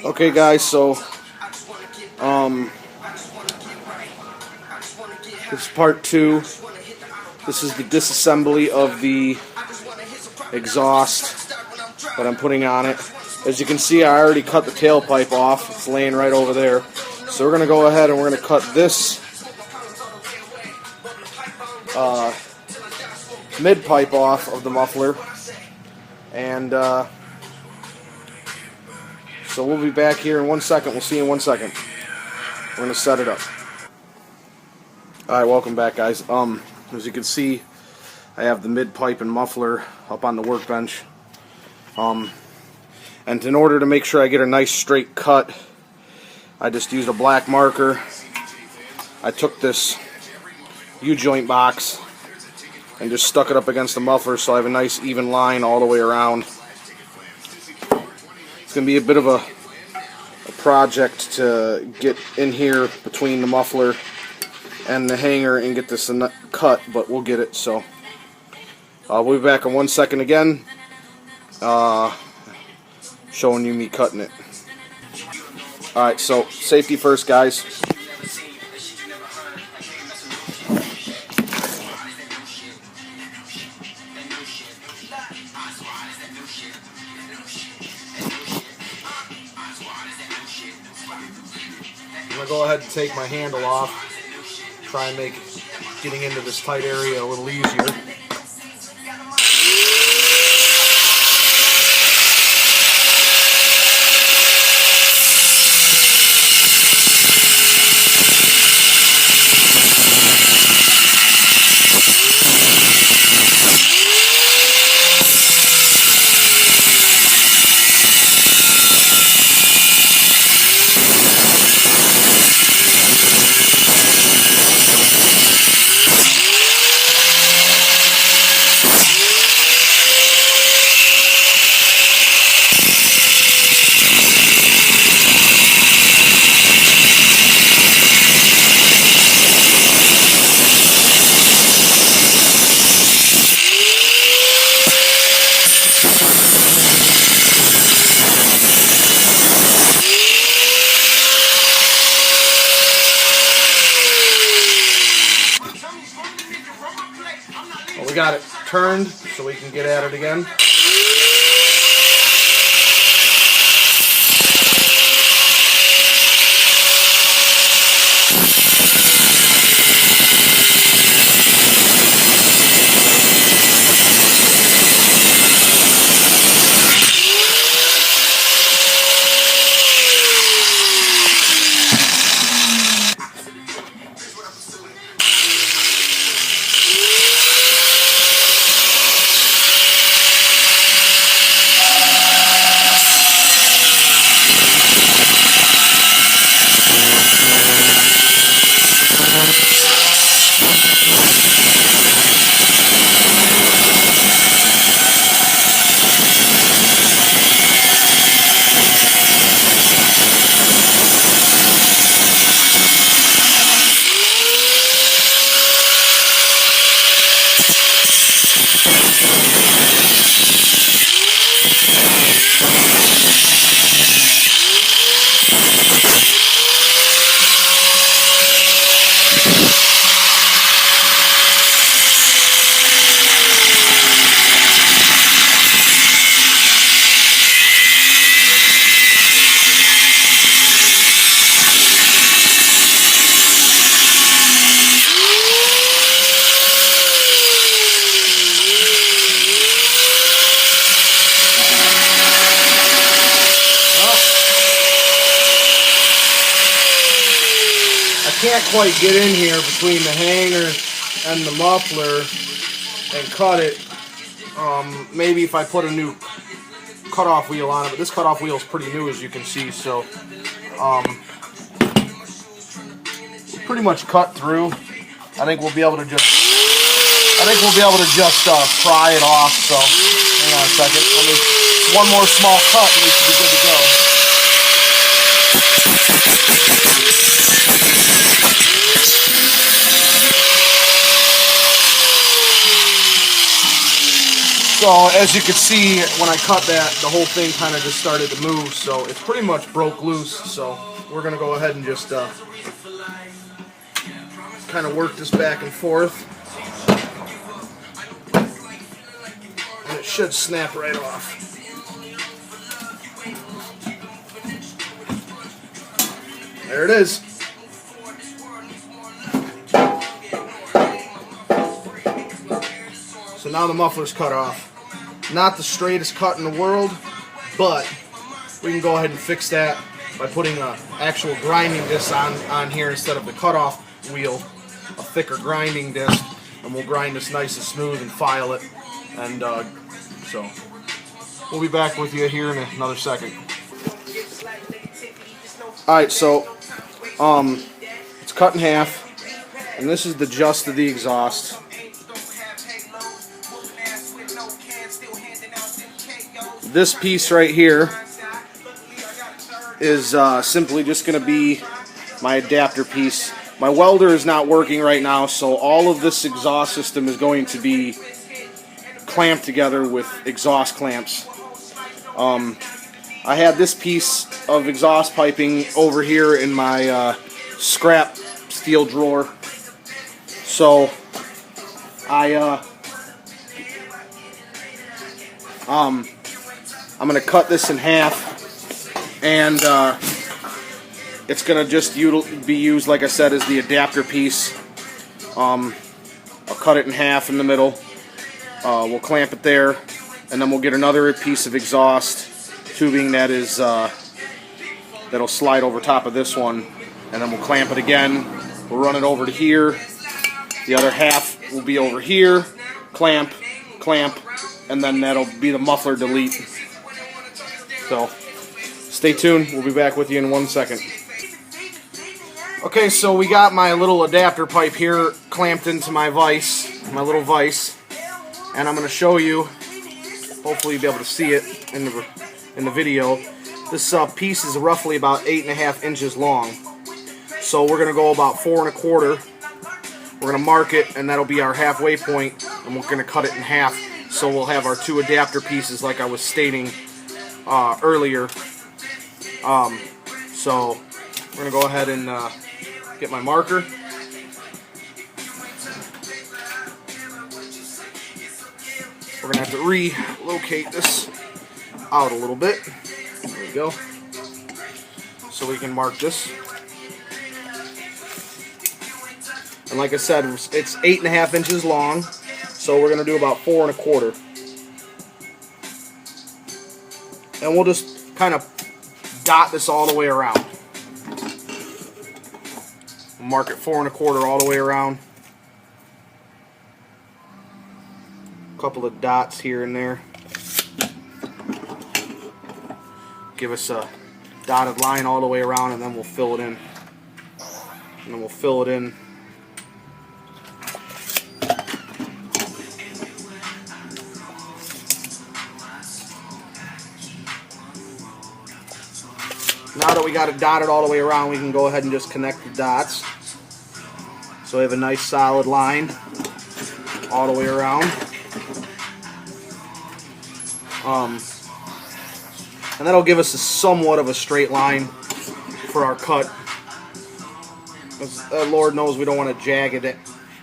Okay guys, so this is part 2. This is the disassembly of the exhaust that I'm putting on it. As you can see, I already cut the tailpipe off. It's laying right over there. So we're going to go ahead and we're going to cut this mid pipe off of the muffler. And so we'll be back here in 1 second. We'll see you in 1 second. We're going to set it up. Alright, welcome back guys. As you can see, I have the mid pipe and muffler up on the workbench. And in order to make sure I get a nice straight cut, I just used a black marker. I took this U-joint box and just stuck it up against the muffler so I have a nice even line all the way around. It's going to be a bit of a project to get in here between the muffler and the hanger and get this cut, but we'll get it. So we'll be back in 1 second again, showing you me cutting it. Alright, so safety first guys. I'm going to go ahead and take my handle off, try and make getting into this tight area a little easier. Well, we got it turned so we can get at it again. Can't quite get in here between the hanger and the muffler and cut it. Maybe if I put a new cutoff wheel on it, but this cutoff wheel is pretty new, as you can see. So pretty much cut through. I think we'll be able to just pry it off. So hang on a second. One more small cut and we should be good to go. So as you can see, when I cut that, the whole thing kind of just started to move, so it's pretty much broke loose. So we're going to go ahead and just kind of work this back and forth. And it should snap right off. There it is. So now the muffler's cut off. Not the straightest cut in the world, but we can go ahead and fix that by putting an actual grinding disc on here instead of the cutoff wheel, a thicker grinding disc, and we'll grind this nice and smooth and file it. And so we'll be back with you here in another second. Alright, so it's cut in half, and this is the just of the exhaust. This piece right here is simply just going to be my adapter piece. My welder is not working right now, so all of this exhaust system is going to be clamped together with exhaust clamps. I had this piece of exhaust piping over here in my scrap steel drawer, so I'm going to cut this in half, and it's going to just be used, like I said, as the adapter piece. I'll cut it in half in the middle. We'll clamp it there, and then we'll get another piece of exhaust tubing that is that'll slide over top of this one, and then we'll clamp it again. We'll run it over to here. The other half will be over here. Clamp, clamp, and then that'll be the muffler delete. So stay tuned. We'll be back with you in 1 second. Okay, so we got my little adapter pipe here clamped into my vise, my little vise, and I'm going to show you. Hopefully you'll be able to see it in the video. This piece is roughly about 8.5 inches long. So we're going to go about 4 1/4. We're going to mark it, and that'll be our halfway point, and we're going to cut it in half. So we'll have our 2 adapter pieces, like I was stating earlier. So we're going to go ahead and get my marker. We're going to have to relocate this out a little bit. There we go. So we can mark this. And like I said, it's 8.5 inches long. So we're going to do about 4 1/4. And we'll just kind of dot this all the way around. We'll mark it 4 1/4 all the way around. A couple of dots here and there. Give us a dotted line all the way around, and then we'll fill it in. And then we'll fill it in. Now that we got it dotted all the way around, we can go ahead and just connect the dots. So we have a nice solid line all the way around. And that'll give us somewhat of a straight line for our cut. Lord knows we don't want a jagged,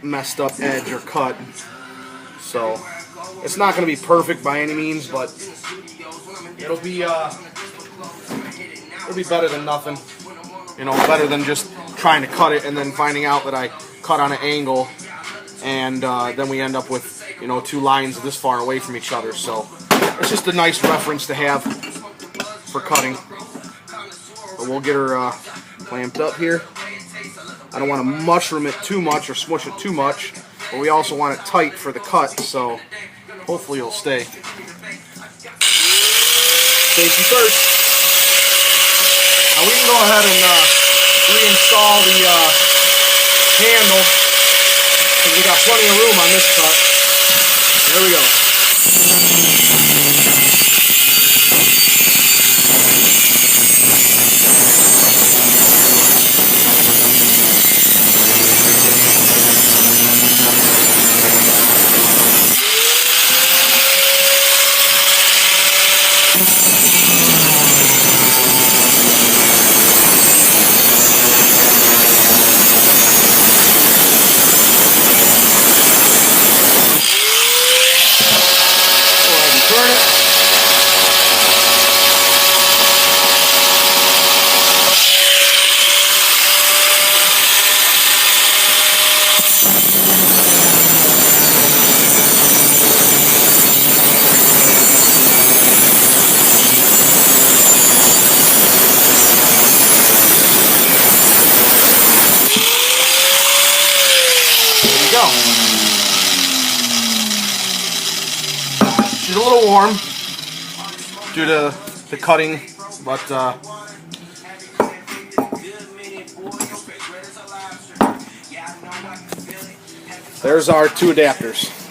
messed up edge or cut. So it's not going to be perfect by any means, but it'll be better than nothing. You know, better than just trying to cut it and then finding out that I cut on an angle, and then we end up with, you know, 2 lines this far away from each other. So it's just a nice reference to have for cutting. But we'll get her clamped up here. I don't want to mushroom it too much or smush it too much, but we also want it tight for the cut, so hopefully it'll stay. Safety first. Now we can go ahead and reinstall the handle, because we got plenty of room on this cut. There we go. little warm due to the cutting, but there's our two adapters.